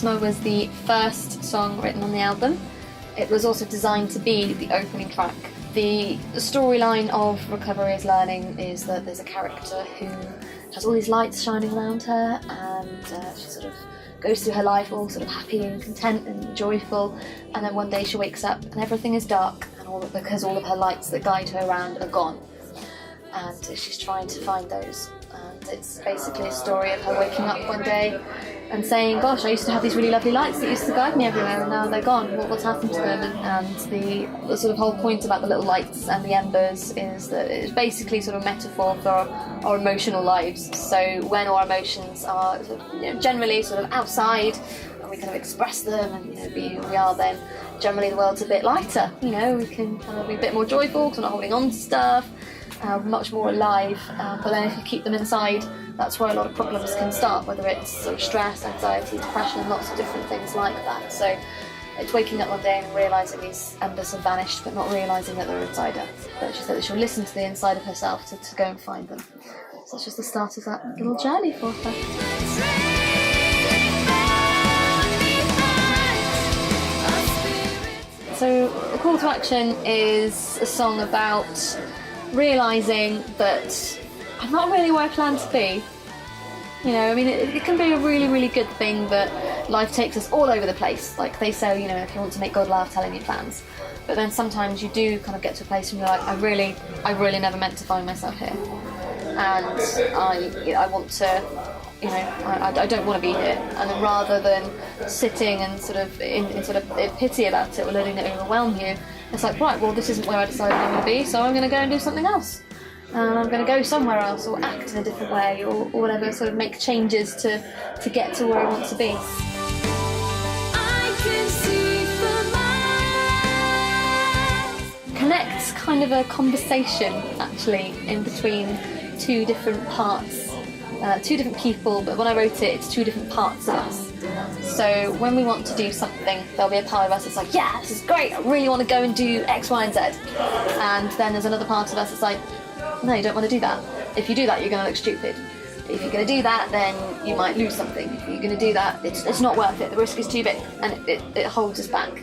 Plasma was the first song written on the album. It was also designed to be the opening track. The storyline of Recovery is Learning is that there's a character who has all these lights shining around her, and she sort of goes through her life all sort of happy and content and joyful, and then one day she wakes up and everything is dark, and because all of her lights that guide her around are gone. And she's trying to find those. And it's basically a story of her waking up one day and saying, gosh, I used to have these really lovely lights that used to guide me everywhere, and now they're gone. What's happened to them? And the sort of whole point about the little lights and the embers is that it's basically sort of a metaphor for our emotional lives. So when our emotions are sort of, generally sort of outside, and we kind of express them and be who we are, then generally the world's a bit lighter. We can kind of be a bit more joyful because we're not holding on to stuff. Much more alive, but then if you keep them inside, that's where a lot of problems can start, whether it's sort of stress, anxiety, depression, lots of different things like that. So it's waking up one day and realising these embers have vanished, but not realising that they're inside her. But she said that she'll listen to the inside of herself to go and find them. So it's just the start of that little journey for her. So the call to action is a song about realising that I'm not really where I plan to be. It can be a really, really good thing that life takes us all over the place. Like they say, if you want to make God laugh, tell him your plans. But then sometimes you do kind of get to a place where you're like, I really never meant to find myself here. And I want to, I don't want to be here. And then rather than sitting and sort of in pity about it or letting it overwhelm you, it's like, right, well, this isn't where I decided I want to be, so I'm going to go and do something else. And I'm going to go somewhere else or act in a different way or whatever, sort of make changes to get to where I want to be. I can see Connect's kind of a conversation, actually, in between two different parts, two different people, but when I wrote it, it's two different parts of us. So when we want to do something, there'll be a part of us that's like, yeah, this is great, I really want to go and do X, Y, and Z. And then there's another part of us that's like, no, you don't want to do that. If you do that, you're going to look stupid. If you're going to do that, then you might lose something. If you're going to do that, it's not worth it. The risk is too big, and it holds us back.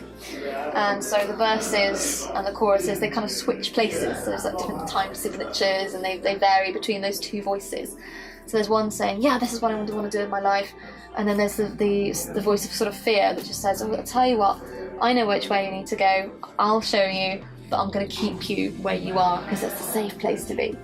And so the verses and the choruses, they kind of switch places. So there's like different time signatures, and they vary between those two voices. So there's one saying, yeah, this is what I want to do in my life. And then there's the voice of sort of fear that just says, oh, I'll tell you what, I know which way you need to go. I'll show you, but I'm going to keep you where you are because it's a safe place to be.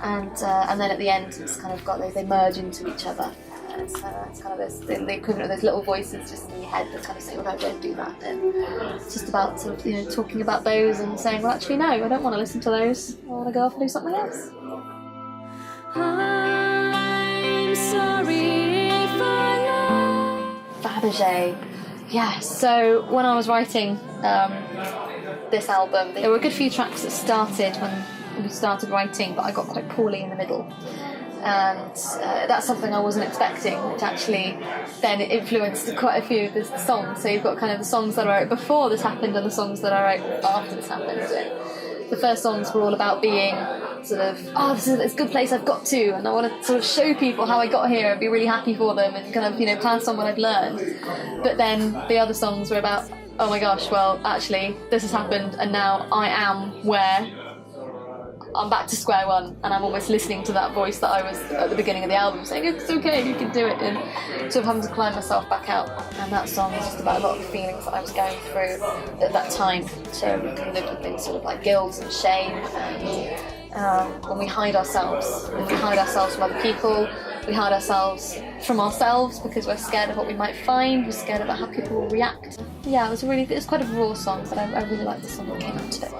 And then at the end, it's kind of got they merge into each other. And it's kind of the equivalent of those little voices just in your head that kind of say, well, no, don't do that. And it's just about sort of, talking about those and saying, well, actually, no, I don't want to listen to those. I want to go off and do something else. I'm sorry for love. Faberge. Yeah, so when I was writing this album, there were a good few tracks that started when we started writing, but I got quite poorly in the middle. And that's something I wasn't expecting, which actually then influenced quite a few of the songs. So you've got kind of the songs that I wrote before this happened and the songs that I wrote after this happened. And the first songs were all about being sort of, this is this good place I've got to, and I want to sort of show people how I got here and be really happy for them and kind of, pass on what I've learned. But then the other songs were about, oh my gosh, well, actually, this has happened and now I am where I'm back to square one, and I'm almost listening to that voice that I was at the beginning of the album saying, it's okay, you can do it, and sort of having to climb myself back out. And that song is just about a lot of the feelings that I was going through at that time. So we kind of lived with things sort of like guilt and shame, and when we hide ourselves from other people, we hide ourselves from ourselves because we're scared of what we might find, we're scared about how people will react. Yeah, it was quite a raw song, but I really liked the song that came out of it.